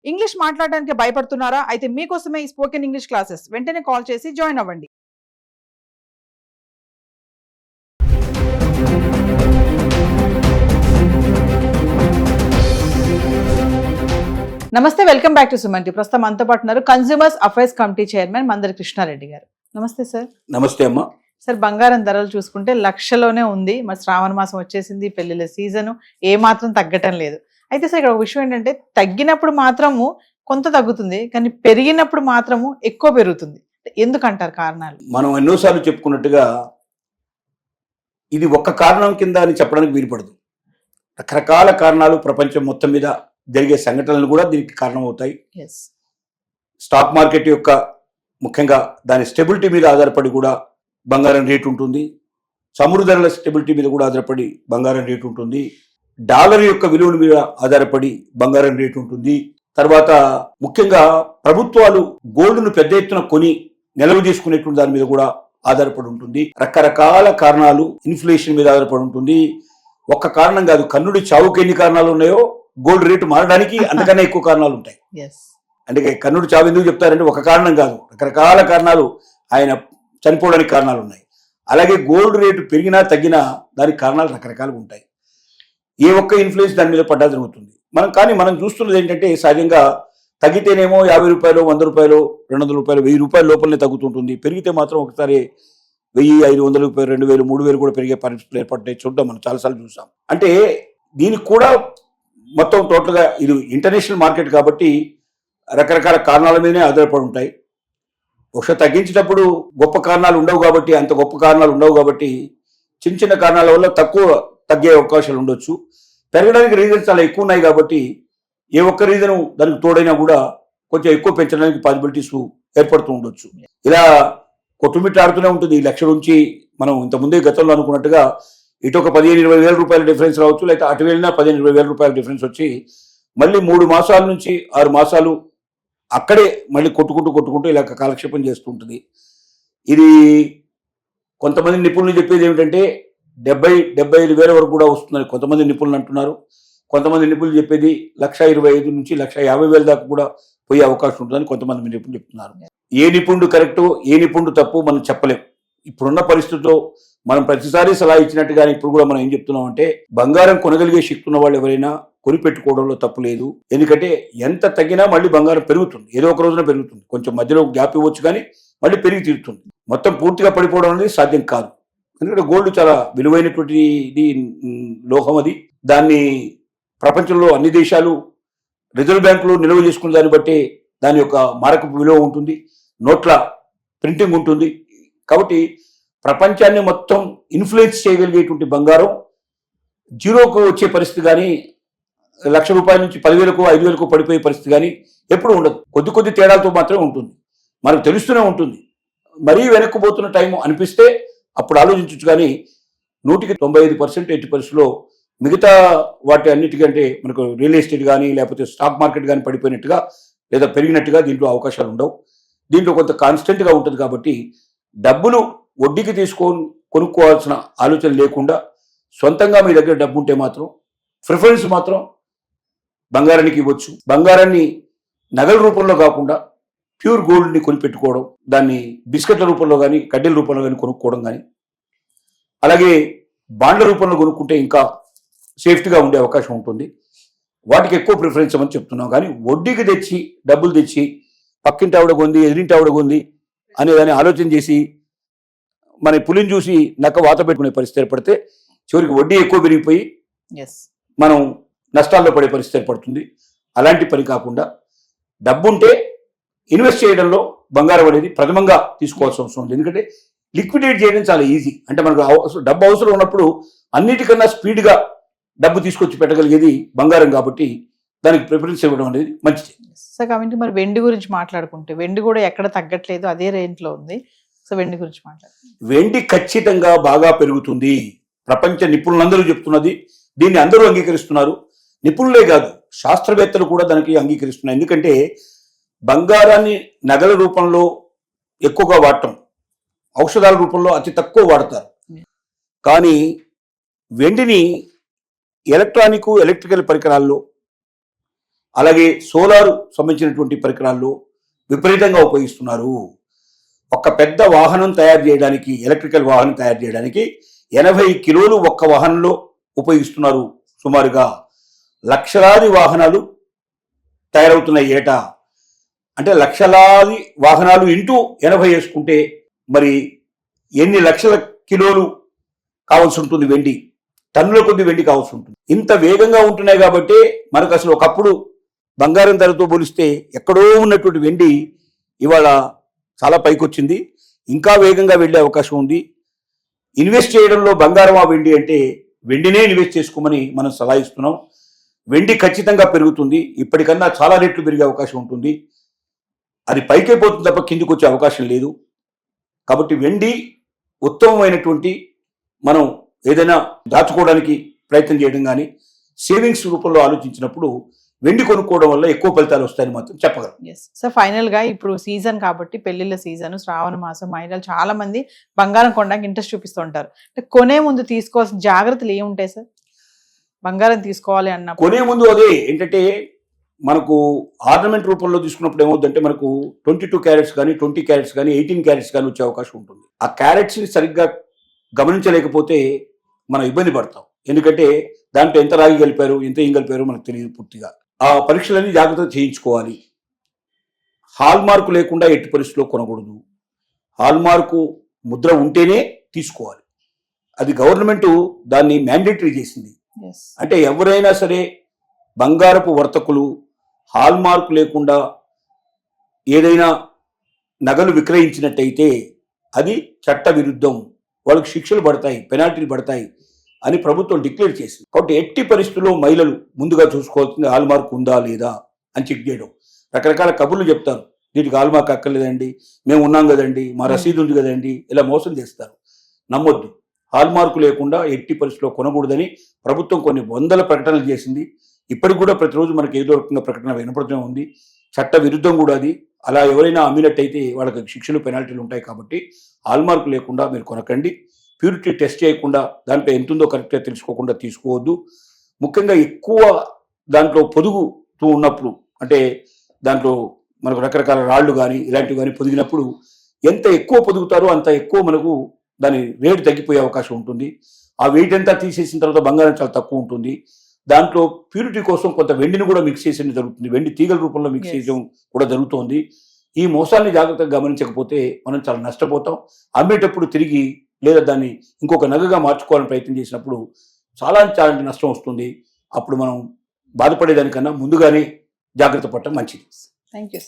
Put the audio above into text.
English మాట్లాడడానికి భయపడుతున్నారా? అయితే మీకోసమే ఈ స్పోకెన్ ఇంగ్లీష్ క్లాసెస్. వెంటనే కాల్ చేసి జాయిన్ అవ్వండి. నమస్తే, వెల్కమ్ బ్యాక్ టు సుమన్. ప్రస్తుతం మనతో పాటు ఉన్నారు consumers affairs committee chairman Mandari Krishna Reddy గారు. నమస్తే సార్. నమస్తే అమ్మా. సార్, బంగారం ధరలు చూసుకుంటే లక్షలోనే ఉంది. మరి శ్రావణ మాసం వచ్చేసింది, పెళ్లిళ్ళ సీజను, ఏ మాత్రం తగ్గటం లేదు. అయితే సార్, ఇక్కడ ఒక విషయం ఏంటంటే తగ్గినప్పుడు మాత్రము కొంత తగ్గుతుంది, కానీ పెరిగినప్పుడు మాత్రము ఎక్కువ పెరుగుతుంది. ఎందుకంటారు కారణాలు? మనం ఎన్నోసార్లు చెప్పుకున్నట్టుగా ఇది ఒక్క కారణం కింద అని చెప్పడానికి వీలుపడదు. రకరకాల కారణాలు ప్రపంచం మొత్తం మీద జరిగే సంఘటనలు కూడా దీనికి కారణమవుతాయి. స్టాక్ మార్కెట్ యొక్క ముఖ్యంగా దాని స్టెబిలిటీ మీద ఆధారపడి కూడా బంగారం రేటు ఉంటుంది. చమురు ధరల స్టెబిలిటీ మీద కూడా ఆధారపడి బంగారం రేటు ఉంటుంది. డాలర్ యొక్క విలువ మీద ఆధారపడి బంగారం రేటు ఉంటుంది. తర్వాత ముఖ్యంగా ప్రభుత్వాలు గోల్డ్ను పెద్ద ఎత్తున కొని నిల్వ చేసుకునేటువంటి దాని మీద కూడా ఆధారపడి ఉంటుంది. రకరకాల కారణాలు, ఇన్ఫ్లేషన్ మీద ఆధారపడి ఉంటుంది. ఒక్క కారణం కాదు, కన్నుడి చావుకి ఎన్ని కారణాలు ఉన్నాయో గోల్డ్ రేటు మారడానికి అంతకన్నా ఎక్కువ కారణాలు ఉంటాయి. అంటే కన్నుడి చావు ఎందుకు చెప్తారంటే ఒక కారణం కాదు, రకరకాల కారణాలు, ఆయన చనిపోవడానికి కారణాలు ఉన్నాయి. అలాగే గోల్డ్ రేటు పెరిగినా తగ్గినా దానికి కారణాలు రకరకాలుగా ఉంటాయి. ఏ ఒక్క ఇన్ఫ్లుయెన్స్ దాని మీద పడ్డా జరుగుతుంది. మనం చూస్తున్నది ఏంటంటే సహజంగా తగ్గితేనేమో 50 రూపాయలు, 100 రూపాయలు, 200 రూపాయలు, 1000 రూపాయల లోపలనే తగ్గుతుంటుంది. పెరిగితే మాత్రం ఒకసారి 1000, 500 రూపాయలు, 2000, 3000 కూడా పెరిగే పరిస్థితులు ఏర్పడ్డాయి. చూద్దాం, మనం చాలాసార్లు చూసాం. అంటే దీనికి కూడా మొత్తం టోటల్గా ఇది ఇంటర్నేషనల్ మార్కెట్ కాబట్టి రకరకాల కారణాల మీదనే ఆధారపడి ఉంటాయి. బహుశా తగ్గించేటప్పుడు గొప్ప కారణాలు ఉండవు కాబట్టి, అంత గొప్ప కారణాలు ఉండవు కాబట్టి చిన్న చిన్న కారణాల వల్ల తక్కువ తగ్గే అవకాశాలు ఉండొచ్చు. పెరగడానికి రీజన్స్ చాలా ఎక్కువ ఉన్నాయి కాబట్టి ఏ ఒక్క రీజను దానికి తోడైనా కూడా కొంచెం ఎక్కువ పెంచడానికి పాసిబిలిటీస్ ఏర్పడుతూ ఉండొచ్చు. ఇలా కొట్టుమిట్టాడుతూనే ఉంటుంది. ఈ లక్ష నుంచి మనం ఇంతకుముందే గతంలో అనుకున్నట్టుగా ఇటు ఒక 15-20 వేల రూపాయల డిఫరెన్స్ రావచ్చు, లేకపోతే అటు వెళ్ళినా 15-20 వేల రూపాయల డిఫరెన్స్ వచ్చి మళ్ళీ 3 మాసాల నుంచి 6 మాసాలు అక్కడే మళ్ళీ కొట్టుకుంటూ ఇలా కాలక్షేపం చేస్తూ ఉంటుంది. ఇది కొంతమంది నిపుణులు చెప్పేది ఏమిటంటే 70-75 వేల వరకు కూడా వస్తుందని కొంతమంది నిపుణులు అంటున్నారు. కొంతమంది నిపుణులు చెప్పేది 1,25,000 నుంచి 1,50,000 దాకా కూడా పోయే అవకాశం ఉంటుందని కొంతమంది నిపుణులు చెప్తున్నారు. ఏ నిపుణుడు కరెక్టు, ఏ నిపుణుడు తప్పు మనం చెప్పలేం. ఇప్పుడున్న పరిస్థితుల్లో మనం ప్రతిసారి సలహా ఇచ్చినట్టుగానే ఇప్పుడు కూడా మనం ఏం చెప్తున్నాం అంటే బంగారం కొనగలిగే శక్తి ఉన్న వాళ్ళు ఎవరైనా కొనిపెట్టుకోవడంలో తప్పు లేదు. ఎందుకంటే ఎంత తగ్గినా మళ్ళీ బంగారం పెరుగుతుంది, ఏదో ఒక రోజున పెరుగుతుంది. కొంచెం మధ్యలో గ్యాప్ ఇవ్వచ్చు కానీ మళ్ళీ పెరిగి తీరుతుంది. మొత్తం పూర్తిగా పడిపోవడం అనేది సాధ్యం కాదు. ఎందుకంటే గోల్డ్ చాలా విలువైనటువంటి లోహం. అది దాన్ని ప్రపంచంలో అన్ని దేశాలు రిజర్వ్ బ్యాంకులు నిల్వ చేసుకున్న దాన్ని బట్టి దాని యొక్క మారకపు విలువ ఉంటుంది, నోట్ల ప్రింటింగ్ ఉంటుంది. కాబట్టి ప్రపంచాన్ని మొత్తం ఇన్ఫ్లుయెన్స్ చేయగలిగేటువంటి బంగారం జీరోకు వచ్చే పరిస్థితి కానీ, 1,00,000 రూపాయల నుంచి 10,000కు 5,000కు పడిపోయే పరిస్థితి కానీ ఎప్పుడు ఉండదు. కొద్ది తేడాలతో మాత్రమే ఉంటుంది. మనకు తెలుస్తూనే ఉంటుంది. మరీ వెనక్కిపోతున్న టైం అనిపిస్తే అప్పుడు ఆలోచించవచ్చు. కానీ 100% 80%లో మిగతా వాటి అన్నిటికంటే మనకు రియల్ ఎస్టేట్ కానీ లేకపోతే స్టాక్ మార్కెట్ కానీ పడిపోయినట్టుగా లేదా పెరిగినట్టుగా దీంట్లో అవకాశాలు ఉండవు. దీంట్లో కొంత కాన్స్టెంట్గా ఉంటుంది. కాబట్టి డబ్బులు వడ్డీకి కొనుక్కోవాల్సిన ఆలోచన లేకుండా సొంతంగా మీ దగ్గర డబ్బు ఉంటే మాత్రం ప్రిఫరెన్స్ మాత్రం బంగారానికి ఇవ్వచ్చు. బంగారాన్ని నగల రూపంలో కాకుండా ప్యూర్ గోల్డ్ని కొనిపెట్టుకోవడం, దాన్ని బిస్కెట్ల రూపంలో కానీ కడ్డీల రూపంలో కానీ కొనుక్కోవడం కానీ, అలాగే బాండ్ల రూపంలో కొనుక్కుంటే ఇంకా సేఫ్టీగా ఉండే అవకాశం ఉంటుంది. వాటికి ఎక్కువ ప్రిఫరెన్స్ ఇవ్వమని చెప్తున్నాం. కానీ వడ్డీకి తెచ్చి డబ్బులు తెచ్చి పక్కింటి ఆవిడ కొంది, ఎదిరింటి ఆవిడ కొంది అనేదాన్ని ఆలోచన చేసి మన పులిని చూసి నక్క వాత పెట్టుకునే పరిస్థితి ఏర్పడితే చివరికి వడ్డీ ఎక్కువ పెరిగిపోయి మనం నష్టాల్లో పడే పరిస్థితి ఏర్పడుతుంది. అలాంటి పని కాకుండా డబ్బుంటే ఇన్వెస్ట్ చేయడంలో బంగారం అనేది ప్రథమంగా తీసుకోవాల్సిన అవసరం ఉంది. ఎందుకంటే లిక్విడేట్ చేయడం చాలా ఈజీ. అంటే మనకు డబ్బు అవసరం ఉన్నప్పుడు అన్నిటికన్నా స్పీడ్గా డబ్బు తీసుకొచ్చి పెట్టగలిగేది బంగారం కాబట్టి దానికి ప్రిఫరెన్స్ ఇవ్వడం అనేది మంచిది. సో కాబట్టి మరి వెండి గురించి మాట్లాడుకుంటే వెండి కూడా ఎక్కడ తగ్గట్లేదు, అదే రేంజ్లో ఉంది. సో వెండి గురించి వెండి ఖచ్చితంగా బాగా పెరుగుతుంది. ప్రపంచ నిపుణులందరూ చెప్తున్నది, దీన్ని అందరూ అంగీకరిస్తున్నారు. నిపుణులే కాదు, శాస్త్రవేత్తలు కూడా దానికి అంగీకరిస్తున్నారు. ఎందుకంటే బంగారాన్ని నగల రూపంలో ఎక్కువగా వాడటం, ఔషధాల రూపంలో అతి తక్కువ వాడతారు. కానీ వెండిని ఎలక్ట్రికల్ పరికరాల్లో, అలాగే సోలార్ సంబంధించినటువంటి పరికరాల్లో విపరీతంగా ఉపయోగిస్తున్నారు. ఒక పెద్ద వాహనం తయారు చేయడానికి, ఎలక్ట్రికల్ వాహనం తయారు చేయడానికి 80 కిలోలు ఒక్క వాహనంలో ఉపయోగిస్తున్నారు. సుమారుగా లక్షలాది వాహనాలు తయారవుతున్నాయి ఏటా. అంటే లక్షలాది వాహనాలు ఇంటూ 80 వేసుకుంటే మరి ఎన్ని లక్షల కిలోలు కావాల్సి ఉంటుంది వెండి, టన్నుల కొద్ది వెండి కావాల్సి ఉంటుంది. ఇంత వేగంగా ఉంటున్నాయి కాబట్టి మనకు అసలు ఒకప్పుడు బంగారం ధరతో పోలిస్తే ఎక్కడో ఉన్నటువంటి వెండి ఇవాళ చాలా పైకొచ్చింది. ఇంకా వేగంగా వెళ్ళే అవకాశం ఉంది. ఇన్వెస్ట్ చేయడంలో బంగారం ఆ వెండి అంటే వెండినే ఇన్వెస్ట్ చేసుకోమని మనం సలహా ఇస్తున్నాం. వెండి ఖచ్చితంగా పెరుగుతుంది, ఇప్పటికన్నా చాలా రెట్లు పెరిగే అవకాశం ఉంటుంది. అది పైకే పోతుంది తప్ప కిందికి వచ్చే అవకాశం లేదు. కాబట్టి వెండి ఉత్తమమైనటువంటి, మనం ఏదైనా దాచుకోవడానికి ప్రయత్నం చేయడం కానీ సేవింగ్స్ రూపంలో ఆలోచించినప్పుడు వెండి కొనుక్కోవడం వల్ల ఎక్కువ ఫలితాలు వస్తాయని మాత్రం చెప్పగలం. సో ఫైనల్ గా ఇప్పుడు సీజన్ కాబట్టి, పెళ్లిళ్ళ సీజన్, శ్రావణ మాసం, మహిళలు చాలా మంది బంగారం కొనడానికి ఇంట్రెస్ట్ చూపిస్తుంటారు. అంటే కొనే ముందు తీసుకోవాల్సిన జాగ్రత్తలు ఏముంటాయి సార్? బంగారం తీసుకోవాలి అన్న కొనే ముందు అదే ఏంటంటే, మనకు ఆర్నమెంట్ రూపంలో తీసుకున్నప్పుడు ఏమవుతుందంటే మనకు 22 క్యారెట్స్ కానీ 20 క్యారెట్స్ కానీ 18 క్యారెట్స్ కానీ వచ్చే అవకాశం ఉంటుంది. ఆ క్యారెట్స్ని సరిగ్గా గమనించలేకపోతే మనం ఇబ్బంది పడతాం. ఎందుకంటే దాంట్లో ఎంత రాగి కలిపారు, ఎంత ఏం కలిపారు మనకు తెలియదు పూర్తిగా. ఆ పరీక్షలన్నీ జాగ్రత్తగా చేయించుకోవాలి. హాల్ మార్కు లేకుండా ఎట్టి పరిస్థితుల్లో కొనకూడదు. హాల్ మార్కు ముద్ర ఉంటేనే తీసుకోవాలి. అది గవర్నమెంట్ దాన్ని మ్యాండేటరీ చేసింది. అంటే ఎవరైనా సరే బంగారపు వర్తకులు హాల్ మార్కు లేకుండా ఏదైనా నగలు విక్రయించినట్టయితే అది చట్ట విరుద్ధం, వాళ్ళకి శిక్షలు పడతాయి, పెనాల్టీలు పడతాయి అని ప్రభుత్వం డిక్లేర్ చేసింది. కాబట్టి ఎట్టి పరిస్థితుల్లో మహిళలు ముందుగా చూసుకోవాల్సింది హాల్ మార్క్ ఉందా లేదా అని చెక్ చేయడం. రకరకాల కబుర్లు చెప్తారు, దీనికి హాల్ మార్క్ అక్కర్లేదండి, మేము ఉన్నాం కదండి, మా రసీదు ఉంది కదండి, ఇలా మోసం చేస్తారు. నమ్మొద్దు. హాల్ మార్కు లేకుండా ఎట్టి పరిస్థితుల్లో కొనకూడదని ప్రభుత్వం కొన్ని వందల ప్రకటనలు చేసింది. ఇప్పటికి కూడా ప్రతిరోజు మనకి ఏదో రకంగా ప్రకటన వినపడుతూనే ఉంది. చట్ట విరుద్ధం కూడా అది. అలా ఎవరైనా అమ్మినట్టయితే వాళ్ళకి శిక్షలు, పెనాల్టీలు ఉంటాయి. కాబట్టి హాల్ మార్కు లేకుండా మీరు కొనకండి. ప్యూరిటీ టెస్ట్ చేయకుండా, దాంట్లో ఎంత ఉందో కరెక్ట్గా తెలుసుకోకుండా తీసుకోవద్దు. ముఖ్యంగా ఎక్కువ దాంట్లో పొదుగుతూ ఉన్నప్పుడు, అంటే దాంట్లో మనకు రకరకాల రాళ్ళు కానీ ఇలాంటివి కానీ పొదిగినప్పుడు ఎంత ఎక్కువ పొదుగుతారో అంత ఎక్కువ మనకు దాని రేటు తగ్గిపోయే అవకాశం ఉంటుంది. ఆ వెయిట్ అంతా తీసేసిన తర్వాత బంగారం చాలా తక్కువ ఉంటుంది. దాంట్లో ప్యూరిటీ కోసం కొంత వెండిని కూడా మిక్స్ చేసేది జరుగుతుంది. వెండి తీగల రూపంలో మిక్స్ చేయడం కూడా జరుగుతోంది. ఈ మోసాన్ని జాగ్రత్తగా గమనించకపోతే మనం చాలా నష్టపోతాం. అమ్మేటప్పుడు తిరిగి లేదా దాన్ని ఇంకొక నగగా మార్చుకోవాలని ప్రయత్నం చేసినప్పుడు చాలా నష్టం వస్తుంది. అప్పుడు మనం బాధపడేదానికన్నా ముందుగానే జాగ్రత్త పడటం మంచిది. Thank you.